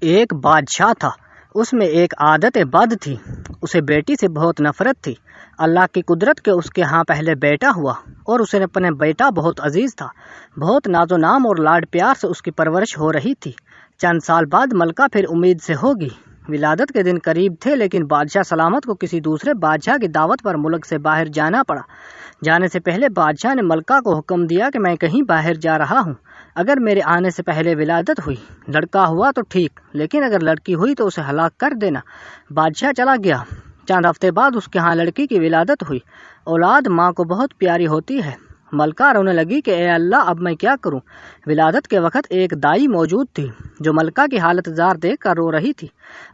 ایک بادشاہ تھا، اس میں ایک عادت بد تھی، اسے بیٹی سے بہت نفرت تھی۔ اللہ کی قدرت کے اس کے ہاں پہلے بیٹا ہوا اور اسے اپنے بیٹا بہت عزیز تھا، بہت ناز و نام اور لاڈ پیار سے اس کی پرورش ہو رہی تھی۔ چند سال بعد ملکہ پھر امید سے ہوگی۔ ولادت کے دن قریب تھے، لیکن بادشاہ سلامت کو کسی دوسرے بادشاہ کی دعوت پر ملک سے باہر جانا پڑا۔ جانے سے پہلے بادشاہ نے ملکہ کو حکم دیا کہ میں کہیں باہر جا رہا ہوں، اگر میرے آنے سے پہلے ولادت ہوئی، لڑکا ہوا تو ٹھیک، لیکن اگر لڑکی ہوئی تو اسے ہلاک کر دینا۔ بادشاہ چلا گیا۔ چند ہفتے بعد اس کے ہاں لڑکی کی ولادت ہوئی۔ اولاد ماں کو بہت پیاری ہوتی ہے۔ ملکہ رونے لگی کہ اے اللہ، اب میں کیا کروں؟ ولادت کے وقت ایک دائی موجود تھی جو ملکہ کی حالت زار دیکھ کر رو رہی تھی۔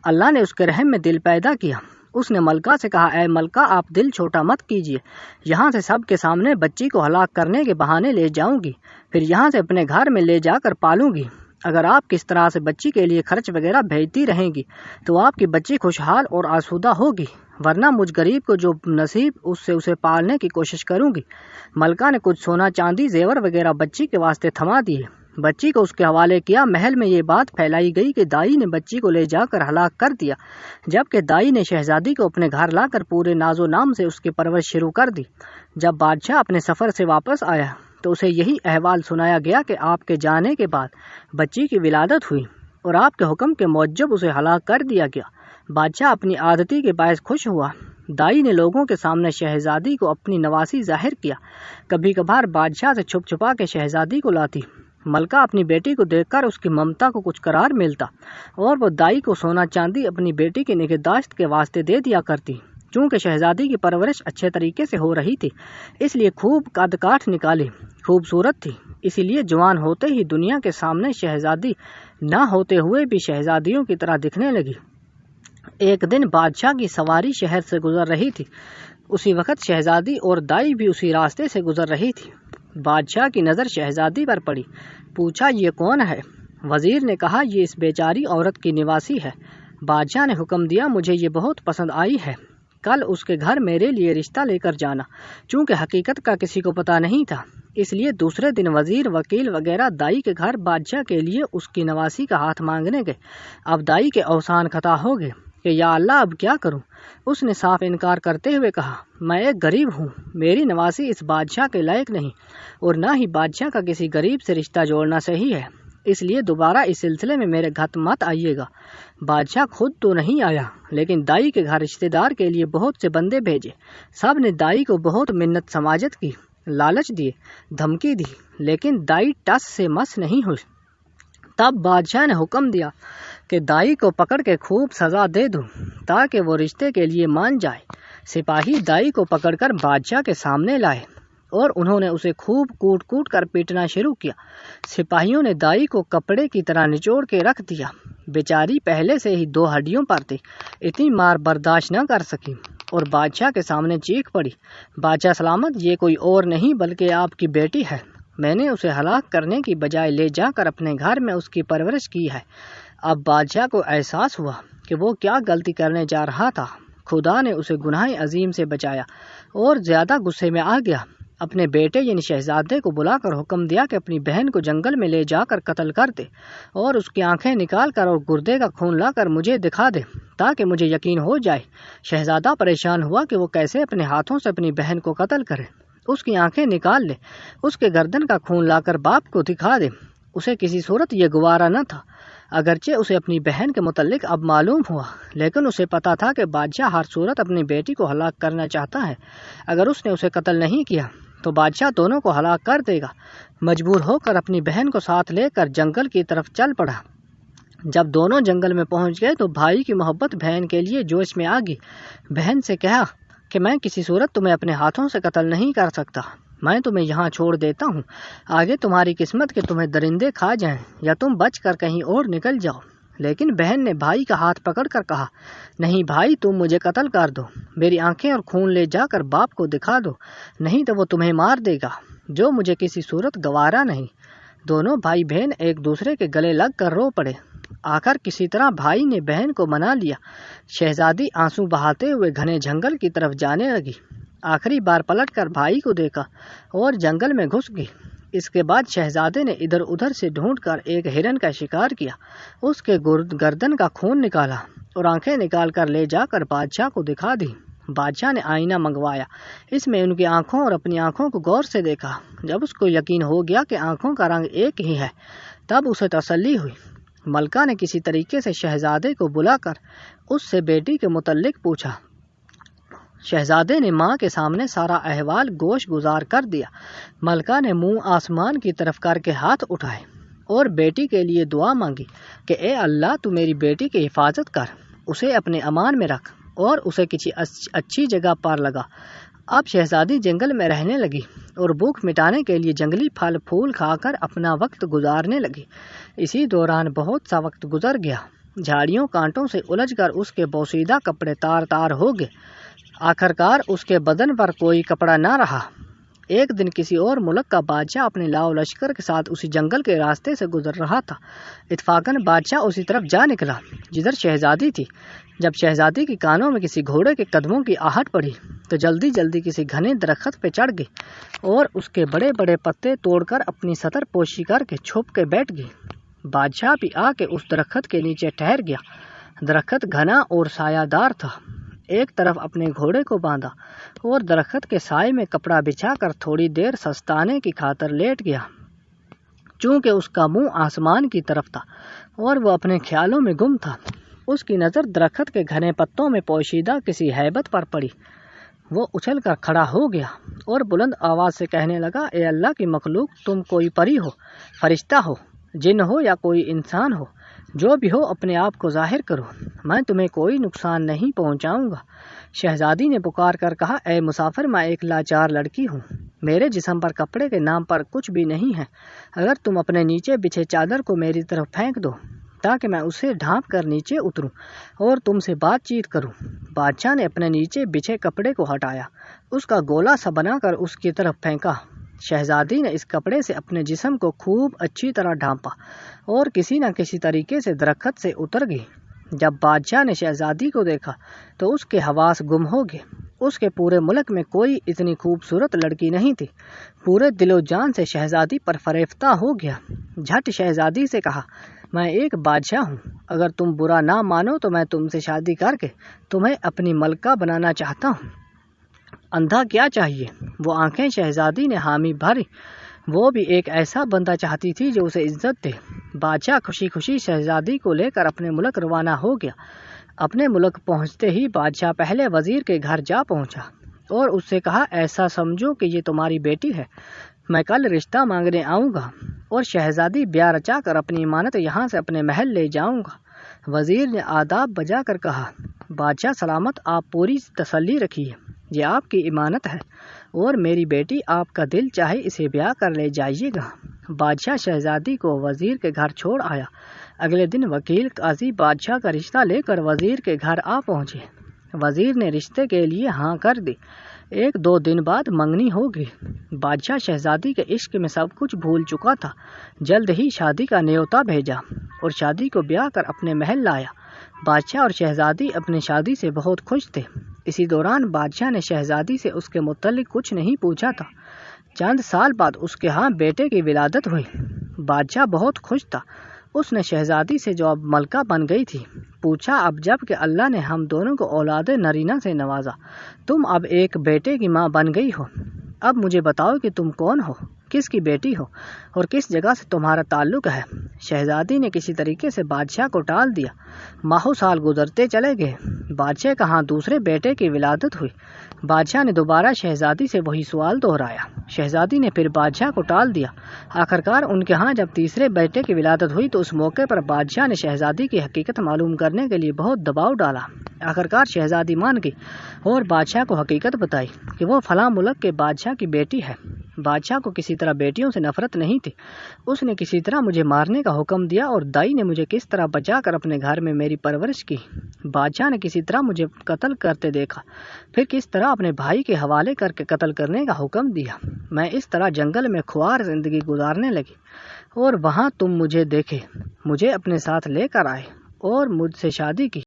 اللہ نے اس کے رحم میں دل پیدا کیا۔ اس نے ملکہ سے کہا، اے ملکہ، آپ دل چھوٹا مت کیجیے، یہاں سے سب کے سامنے بچی کو ہلاک کرنے کے بہانے لے جاؤں گی، پھر یہاں سے اپنے گھر میں لے جا کر پالوں گی۔ اگر آپ کس طرح سے بچی کے لیے خرچ وغیرہ بھیجتی رہیں گی تو آپ کی بچی خوشحال اور آسودہ ہوگی، ورنہ مجھ غریب کو جو نصیب اس سے اسے پالنے کی کوشش کروں گی۔ ملکہ نے کچھ سونا چاندی زیور وغیرہ بچی کے واسطے تھما دیے، بچی کو اس کے حوالے کیا۔ محل میں یہ بات پھیلائی گئی کہ دائی نے بچی کو لے جا کر ہلاک کر دیا، جبکہ دائی نے شہزادی کو اپنے گھر لا کر پورے ناز و نام سے اس کی پرورش شروع کر دی۔ جب بادشاہ اپنے سفر سے واپس آیا تو اسے یہی احوال سنایا گیا کہ آپ کے جانے کے بعد بچی کی ولادت ہوئی اور آپ کے حکم کے موجب اسے ہلاک کر دیا گیا۔ بادشاہ اپنی عادتی کے باعث خوش ہوا۔ دائی نے لوگوں کے سامنے شہزادی کو اپنی نواسی ظاہر کیا۔ کبھی کبھار بادشاہ سے چھپ چھپا کے شہزادی کو لاتی۔ ملکہ اپنی بیٹی کو دیکھ کر اس کی ممتا کو کچھ قرار ملتا اور وہ دائی کو سونا چاندی اپنی بیٹی کی نگہداشت کے واسطے دے دیا کرتی۔ چونکہ شہزادی کی پرورش اچھے طریقے سے ہو رہی تھی، اس لیے خوب قد کاٹھ نکالی، خوبصورت تھی، اسی لیے جوان ہوتے ہی دنیا کے سامنے شہزادی نہ ہوتے ہوئے بھی شہزادیوں کی طرح دکھنے لگی۔ ایک دن بادشاہ کی سواری شہر سے گزر رہی تھی، اسی وقت شہزادی اور دائی بھی اسی راستے سے گزر رہی تھی۔ بادشاہ کی نظر شہزادی پر پڑی، پوچھا، یہ کون ہے؟ وزیر نے کہا، یہ اس بیچاری عورت کی نواسی ہے۔ بادشاہ نے حکم دیا، مجھے یہ بہت پسند آئی ہے، کل اس کے گھر میرے لیے رشتہ لے کر جانا۔ چونکہ حقیقت کا کسی کو پتہ نہیں تھا، اس لیے دوسرے دن وزیر، وکیل وغیرہ دائی کے گھر بادشاہ کے لیے اس کی نواسی کا ہاتھ مانگنے گئے۔ اب دائی کے اوسان خطا ہو گئے کہ یا اللہ، اب کیا کروں؟ اس نے صاف انکار کرتے ہوئے کہا، میں ایک غریب ہوں، میری نواسی اس بادشاہ کے لائق نہیں، اور نہ ہی بادشاہ کا کسی غریب سے رشتہ جوڑنا صحیح ہے، اس لیے دوبارہ اس سلسلے میں میرے گھر مت آئیے گا۔ بادشاہ خود تو نہیں آیا، لیکن دائی کے گھر رشتے دار کے لیے بہت سے بندے بھیجے۔ سب نے دائی کو بہت منت سماجت کی، لالچ دیے، دھمکی دی، لیکن دائی ٹس سے مس نہیں ہوئی۔ تب بادشاہ نے حکم دیا کہ دائی کو پکڑ کے خوب سزا دے دو تاکہ وہ رشتے کے لیے مان جائے۔ سپاہی دائی کو پکڑ کر بادشاہ کے سامنے لائے اور انہوں نے اسے خوب کوٹ کوٹ کر پیٹنا شروع کیا۔ سپاہیوں نے دائی کو کپڑے کی طرح نچوڑ کے رکھ دیا۔ بیچاری پہلے سے ہی 2 ہڈیوں پر تھی، اتنی مار برداشت نہ کر سکی اور بادشاہ کے سامنے چیخ پڑی، بادشاہ سلامت، یہ کوئی اور نہیں بلکہ آپ کی بیٹی ہے، میں نے اسے ہلاک کرنے کی بجائے لے جا کر اپنے گھر میں اس کی پرورش کی ہے۔ اب بادشاہ کو احساس ہوا کہ وہ کیا غلطی کرنے جا رہا تھا۔ خدا نے اسے گناہ عظیم سے بچایا اور زیادہ غصے میں آ گیا۔ اپنے بیٹے یعنی شہزادے کو بلا کر حکم دیا کہ اپنی بہن کو جنگل میں لے جا کر قتل کر دے اور اس کی آنکھیں نکال کر اور گردے کا خون لا کر مجھے دکھا دے تاکہ مجھے یقین ہو جائے۔ شہزادہ پریشان ہوا کہ وہ کیسے اپنے ہاتھوں سے اپنی بہن کو قتل کرے۔ اس کی آنکھیں نکال لے، اس کے گردن کا خون لا کر باپ کو دکھا دے۔ اسے کسی صورت یہ گوارا نہ تھا، اگرچہ اسے اپنی بہن کے متعلق اب معلوم ہوا، لیکن اسے پتا تھا کہ بادشاہ ہر صورت اپنی بیٹی کو ہلاک کرنا چاہتا ہے۔ اگر اس نے اسے قتل نہیں کیا تو بادشاہ دونوں کو ہلاک کر دے گا۔ مجبور ہو کر اپنی بہن کو ساتھ لے کر جنگل کی طرف چل پڑا۔ جب دونوں جنگل میں پہنچ گئے تو بھائی کی محبت بہن کے لیے جوش میں آ گئی۔ بہن سے کہا کہ میں کسی صورت تمہیں اپنے ہاتھوں سے قتل نہیں کر سکتا، میں تمہیں یہاں چھوڑ دیتا ہوں، آگے تمہاری قسمت کہ تمہیں درندے کھا جائیں یا تم بچ کر کہیں اور نکل جاؤ۔ لیکن بہن نے بھائی کا ہاتھ پکڑ کر کہا، نہیں بھائی، تم مجھے قتل کر دو، میری آنکھیں اور خون لے جا کر باپ کو دکھا دو، نہیں تو وہ تمہیں مار دے گا، جو مجھے کسی صورت گوارا نہیں۔ دونوں بھائی بہن ایک دوسرے کے گلے لگ کر رو پڑے۔ آخر کسی طرح بھائی نے بہن کو منا لیا۔ شہزادی آنسو بہاتے ہوئے گھنے جنگل کی طرف جانے لگی۔ آخری بار پلٹ کر بھائی کو دیکھا اور جنگل میں گھس گئی۔ اس کے بعد شہزادے نے ادھر ادھر سے ڈھونڈ کر ایک ہرن کا شکار کیا، اس کے گردن کا خون نکالا اور آنکھیں نکال کر لے جا کر بادشاہ کو دکھا دی۔ بادشاہ نے آئینہ منگوایا، اس میں ان کی آنکھوں اور اپنی آنکھوں کو غور سے دیکھا۔ جب اس کو یقین ہو گیا کہ آنکھوں کا رنگ ایک ہی ہے، تب اسے تسلی ہوئی۔ ملکہ نے کسی طریقے سے شہزادے کو بلا کر اس سے بیٹی کے متعلق پوچھا۔ شہزادے نے ماں کے سامنے سارا احوال گوش گزار کر دیا۔ ملکہ نے منہ آسمان کی طرف کر کے ہاتھ اٹھائے اور بیٹی کے لیے دعا مانگی کہ اے اللہ، تو میری بیٹی کی حفاظت کر، اسے اپنے امان میں رکھ اور اسے کسی اچھی جگہ پر لگا۔ اب شہزادی جنگل میں رہنے لگی اور بھوک مٹانے کے لیے جنگلی پھل پھول کھا کر اپنا وقت گزارنے لگی۔ اسی دوران بہت سا وقت گزر گیا، جھاڑیوں کانٹوں سے الجھ کر اس کے بوسیدہ کپڑے تار تار ہو گئے۔ آخرکار اس کے بدن پر کوئی کپڑا نہ رہا۔ ایک دن کسی اور ملک کا بادشاہ اپنے لاؤ لشکر کے ساتھ اسی جنگل کے راستے سے گزر رہا تھا۔ اتفاقاً بادشاہ اسی طرف جا نکلا جدھر شہزادی تھی۔ جب شہزادی کے کانوں میں کسی گھوڑے کے قدموں کی آہٹ پڑی تو جلدی جلدی کسی گھنے درخت پہ چڑھ گئی اور اس کے بڑے بڑے پتے توڑ کر اپنی ستر پوشی کر کے چھپ کے بیٹھ گئی۔ بادشاہ بھی آ کے اس درخت کے نیچے ٹھہر گیا۔ درخت گھنا اور سایہ دار تھا۔ ایک طرف اپنے گھوڑے کو باندھا اور درخت کے سائے میں کپڑا بچھا کر تھوڑی دیر سستانے کی خاطر لیٹ گیا۔ چونکہ اس کا منہ آسمان کی طرف تھا اور وہ اپنے خیالوں میں گم تھا، اس کی نظر درخت کے گھنے پتوں میں پوشیدہ کسی ہیبت پر پڑی۔ وہ اچھل کر کھڑا ہو گیا اور بلند آواز سے کہنے لگا، اے اللہ کی مخلوق، تم کوئی پری ہو، فرشتہ ہو، جن ہو یا کوئی انسان ہو، جو بھی ہو اپنے آپ کو ظاہر کرو، میں تمہیں کوئی نقصان نہیں پہنچاؤں گا۔ شہزادی نے پکار کر کہا، اے مسافر، میں ایک لاچار لڑکی ہوں، میرے جسم پر کپڑے کے نام پر کچھ بھی نہیں ہے، اگر تم اپنے نیچے بچھے چادر کو میری طرف پھینک دو تاکہ میں اسے ڈھانپ کر نیچے اتروں اور تم سے بات چیت کروں۔ بادشاہ نے اپنے نیچے بچھے کپڑے کو ہٹایا، اس کا گولا سا بنا کر اس کی طرف پھینکا۔ شہزادی نے اس کپڑے سے اپنے جسم کو خوب اچھی طرح ڈھانپا اور کسی نہ کسی طریقے سے درخت سے اتر گئی۔ جب بادشاہ نے شہزادی کو دیکھا تو اس کے حواس گم ہو گئے۔ اس کے پورے ملک میں کوئی اتنی خوبصورت لڑکی نہیں تھی۔ پورے دل و جان سے شہزادی پر فریفتہ ہو گیا۔ جھٹ شہزادی سے کہا، میں ایک بادشاہ ہوں، اگر تم برا نہ مانو تو میں تم سے شادی کر کے تمہیں اپنی ملکہ بنانا چاہتا ہوں۔ اندھا کیا چاہیے؟ وہ آنکھیں شہزادی نے حامی بھری۔ وہ بھی ایک ایسا بندہ چاہتی تھی جو اسے عزت دے۔ بادشاہ خوشی خوشی شہزادی کو لے کر اپنے ملک روانہ ہو گیا۔ اپنے ملک پہنچتے ہی بادشاہ پہلے وزیر کے گھر جا پہنچا اور اس سے کہا، ایسا سمجھو کہ یہ تمہاری بیٹی ہے، میں کل رشتہ مانگنے آؤں گا اور شہزادی بیاہ رچا کر اپنی امانت یہاں سے اپنے محل لے جاؤں گا۔ وزیر نے آداب بجا کر کہا، بادشاہ سلامت، آپ پوری تسلی رکھیے، یہ آپ کی امانت ہے اور میری بیٹی آپ کا دل چاہے اسے بیاہ کر لے جائیے گا۔ بادشاہ شہزادی کو وزیر کے گھر چھوڑ آیا۔ اگلے دن وکیل قاضی بادشاہ کا رشتہ لے کر وزیر کے گھر آ پہنچے۔ وزیر نے رشتے کے لیے ہاں کر دی۔ ایک دو دن بعد منگنی ہو گئی۔ بادشاہ شہزادی کے عشق میں سب کچھ بھول چکا تھا۔ جلد ہی شادی کا نیوتا بھیجا اور شادی کو بیاہ کر اپنے محل لایا۔ بادشاہ اور شہزادی اپنی شادی سے بہت خوش تھے۔ اسی دوران بادشاہ نے شہزادی سے اس کے متعلق کچھ نہیں پوچھا تھا۔ چند سال بعد اس کے ہاں بیٹے کی ولادت ہوئی۔ بادشاہ بہت خوش تھا۔ اس نے شہزادی سے جو اب ملکہ بن گئی تھی پوچھا، اب جب کہ اللہ نے ہم دونوں کو اولاد نرینہ سے نوازا، تم اب ایک بیٹے کی ماں بن گئی ہو، اب مجھے بتاؤ کہ تم کون ہو، کس کی بیٹی ہو اور کس جگہ سے تمہارا تعلق ہے۔ شہزادی نے کسی طریقے سے بادشاہ کو ٹال دیا۔ ماہو سال گزرتے چلے گئے۔ بادشاہ کا ہاں دوسرے بیٹے کی ولادت ہوئی۔ بادشاہ نے دوبارہ شہزادی سے وہی سوال دہرایا۔ شہزادی نے پھر بادشاہ کو ٹال دیا۔ آخرکار ان کے ہاں جب تیسرے بیٹے کی ولادت ہوئی تو اس موقع پر بادشاہ نے شہزادی کی حقیقت معلوم کرنے کے لیے بہت دباؤ ڈالا۔ آخرکار شہزادی مان گئی اور بادشاہ کو حقیقت بتائی کہ وہ فلاں ملک کے بادشاہ کی بیٹی ہے۔ بادشاہ کو کسی طرح بیٹیوں سے نفرت نہیں تھی۔ اس نے کسی طرح مجھے مارنے کا حکم دیا اور دائی نے مجھے کس طرح بچا کر اپنے گھر میں میری پرورش کی۔ بادشاہ نے کسی طرح مجھے قتل کرتے دیکھا، پھر کس طرح اپنے بھائی کے حوالے کر کے قتل کرنے کا حکم دیا۔ میں اس طرح جنگل میں خوار زندگی گزارنے لگی اور وہاں تم مجھے دیکھے، مجھے اپنے ساتھ لے کر آئے اور مجھ سے شادی کی۔